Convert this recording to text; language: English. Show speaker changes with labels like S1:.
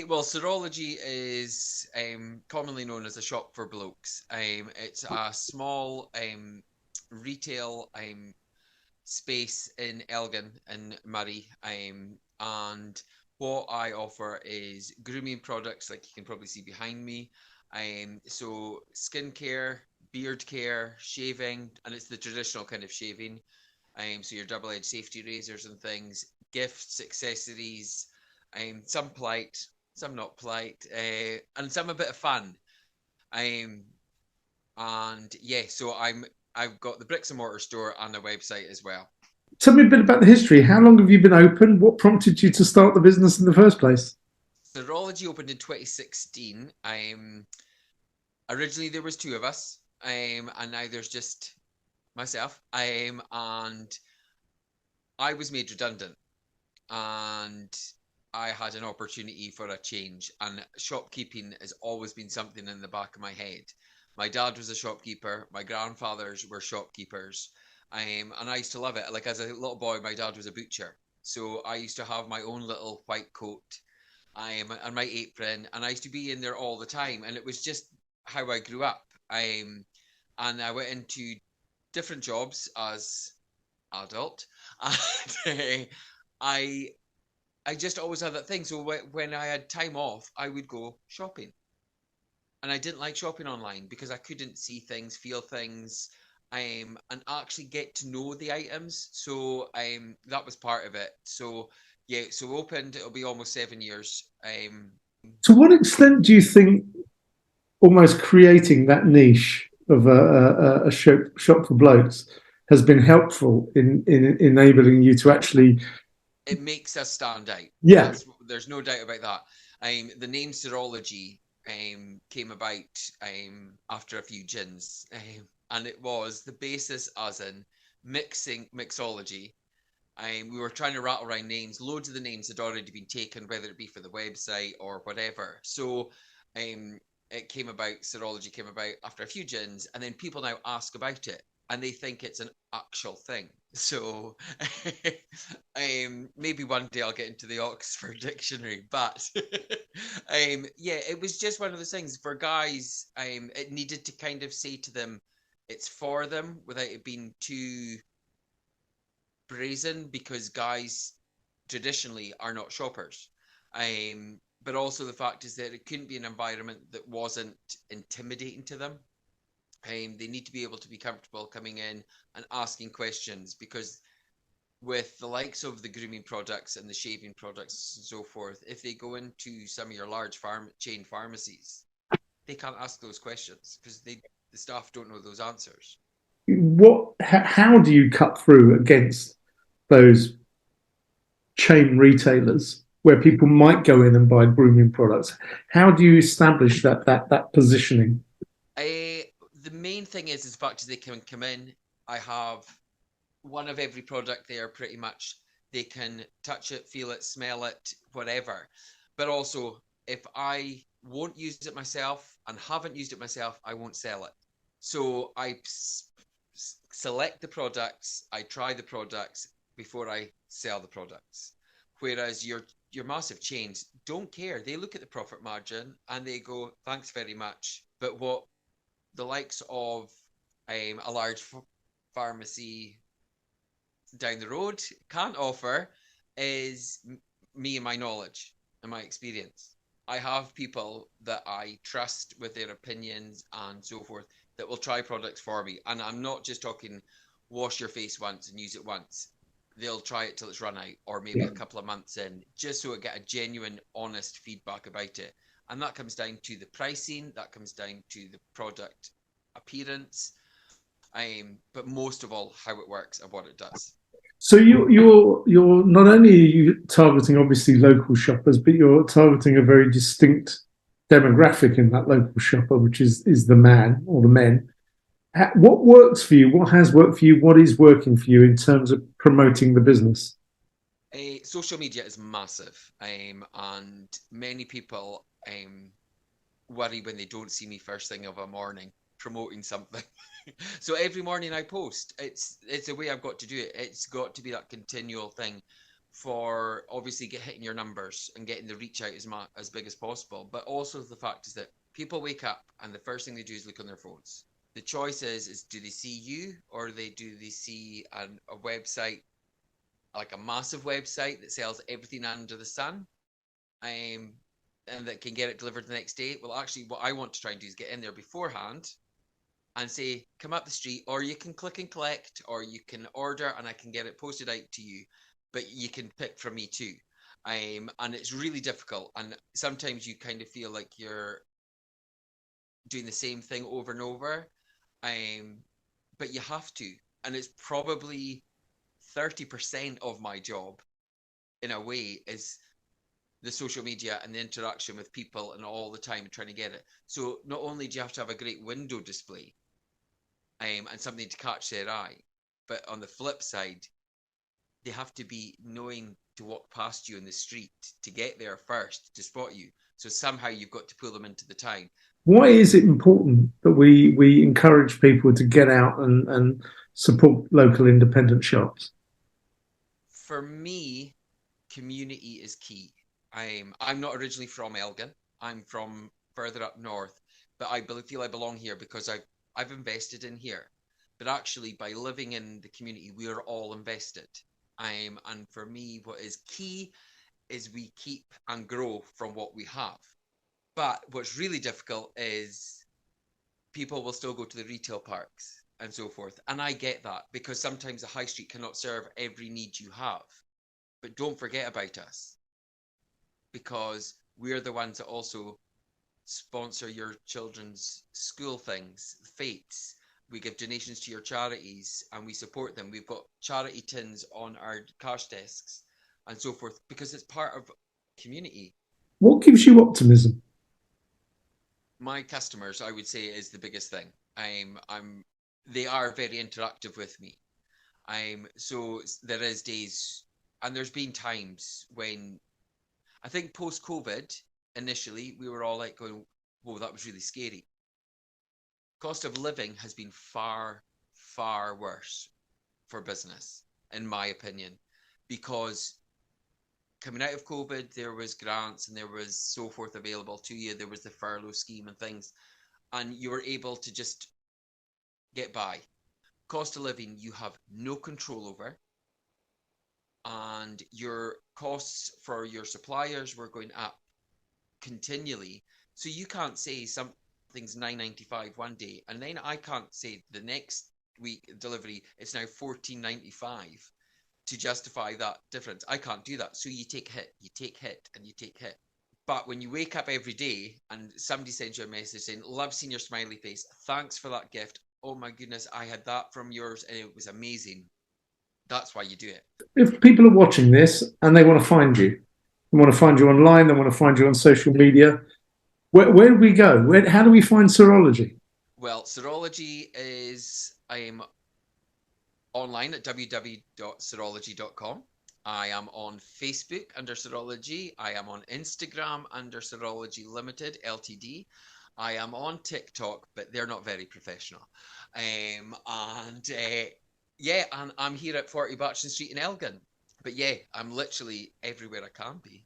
S1: Well, Sirology is commonly known as a shop for blokes. It's a small retail space in Elgin in Murray. And what I offer is grooming products, like you can probably see behind me. So skincare, beard care, shaving, and it's the traditional kind of shaving. So your double-edged safety razors and things, gifts, accessories, some polite, some not polite, and some a bit of fun. Um, and yeah, so I've got the bricks and mortar store and a website as well.
S2: Tell me a bit about the history. How long have you been open? What prompted you to start the business in the first place?
S1: Sirology opened in 2016. Originally there was two of us, and now there's just myself. And I was made redundant, and I had an opportunity for a change. And shopkeeping has always been something in the back of my head. My dad was a shopkeeper. My grandfathers were shopkeepers, and I used to love it. Like as a little boy, my dad was a butcher, so I used to have my own little white coat and my apron, and I used to be in there all the time, and it was just how I grew up. And I went into different jobs as adult, and I I just always had that thing. So when I had time off, I would go shopping, and I didn't like shopping online because I couldn't see things, feel things, and actually get to know the items. So that was part of it. So yeah, so opened. It'll be almost 7 years.
S2: To what extent do you think almost creating that niche of a shop for blokes has been helpful in enabling you to actually,
S1: It makes us stand out.
S2: yeah,
S1: There's no doubt about that. The name Sirology came about after a few gins, and it was the basis as in mixology. We were trying to rattle around names. Loads of the names had already been taken, whether it be for the website or whatever. So it came about, Sirology came about after a few gins, and then people now ask about it and they think it's an actual thing. So maybe one day I'll get into the Oxford Dictionary, but yeah, it was just one of those things for guys. It needed to kind of say to them, it's for them without it being too brazen because guys traditionally are not shoppers. But also the fact is that it couldn't be an environment that wasn't intimidating to them. They need to be able to be comfortable coming in and asking questions because with the likes of the grooming products and the shaving products and so forth, if they go into some of your large chain pharmacies, they can't ask those questions because the staff don't know those answers.
S2: how do you cut through against those chain retailers where people might go in and buy grooming products? How do you establish that positioning?
S1: The main thing is the fact is they can come in. I have one of every product there pretty much. They can touch it, feel it, smell it, whatever. But also, if I won't use it myself and haven't used it myself, I won't sell it. So I select the products, I try the products before I sell the products. Whereas your massive chains don't care. They look at the profit margin and they go, thanks very much. But what the likes of a large pharmacy down the road can't offer is me and my knowledge and my experience. I have people that I trust with their opinions and so forth that will try products for me. And I'm not just talking wash your face once and use it once. They'll try it till it's run out, or maybe
S2: Yeah.
S1: a couple of months in, just so I get a genuine, honest feedback about it. And that comes down to the pricing, that comes down to the product appearance, but most of all, how it works and what it does.
S2: So you're not only are you targeting obviously local shoppers, but you're targeting a very distinct demographic in that local shopper, which is the man or the men. What works for you? What has worked for you? What is working for you in terms of promoting the business?
S1: Social media is massive, and many people worry when they don't see me first thing of a morning promoting something. So every morning I post. It's a way I've got to do it. It's got to be that continual thing. for obviously hitting your numbers and getting the reach out as big as possible. But also the fact is that people wake up and the first thing they do is look on their phones. The choice is do they see you, or do they see a website, like a massive website that sells everything under the sun, um, and that can get it delivered the next day. Well, actually, what I want to try and do is get in there beforehand and say, come up the street, or you can click and collect, or you can order and I can get it posted out to you, but you can pick from me too. And it's really difficult. And sometimes you kind of feel like you're doing the same thing over and over. Um, but you have to. And it's probably 30% of my job in a way is the social media and the interaction with people and all the time trying to get it. So not only do you have to have a great window display, and something to catch their eye, but on the flip side, they have to be knowing to walk past you in the street to get there first to spot you. So somehow you've got to pull them into the town.
S2: Why is it important that we encourage people to get out and support local independent shops?
S1: For me, community is key. I'm not originally from Elgin. I'm from further up north, but I feel I belong here because I've invested in here. But actually, by living in the community, we are all invested. And for me, what is key is we keep and grow from what we have. But what's really difficult is people will still go to the retail parks and so forth. And I get that because sometimes the high street cannot serve every need you have. But don't forget about us, because we're the ones that also sponsor your children's school things, fates. We give donations to your charities and we support them. We've got charity tins on our cash desks and so forth because it's part of community.
S2: What gives you optimism?
S1: My customers, I would say, is the biggest thing. I'm they are very interactive with me. So there is days, and there's been times when I think post COVID, initially, we were all like going, whoa, that was really scary. Cost of living has been far, far worse for business, in my opinion, because coming out of COVID, there was grants and there was so forth available to you. There was the furlough scheme and things, and you were able to just get by. Cost of living, you have no control over, and your costs for your suppliers were going up continually. So you can't say something's 9.95 one day, and then I can't say the next week delivery it's now 14.95 to justify that difference. I can't do that. So you take hit, you take hit, and you take hit. But when you wake up every day and somebody sends you a message saying, love seeing your smiley face, thanks for that gift. Oh my goodness, I had that from yours and it was amazing. That's why you do it.
S2: If people are watching this and they want to find you, they want to find you online, they want to find you on social media, where do we go? How do we find Sirology?
S1: Well, Sirology is I'm online at www.sirology.com. I am on Facebook under Sirology. I am on Instagram under Sirology Limited Ltd. I am on TikTok, but they're not very professional. And yeah, and I'm here at 40 Batchton Street in Elgin. But yeah, I'm literally everywhere I can be.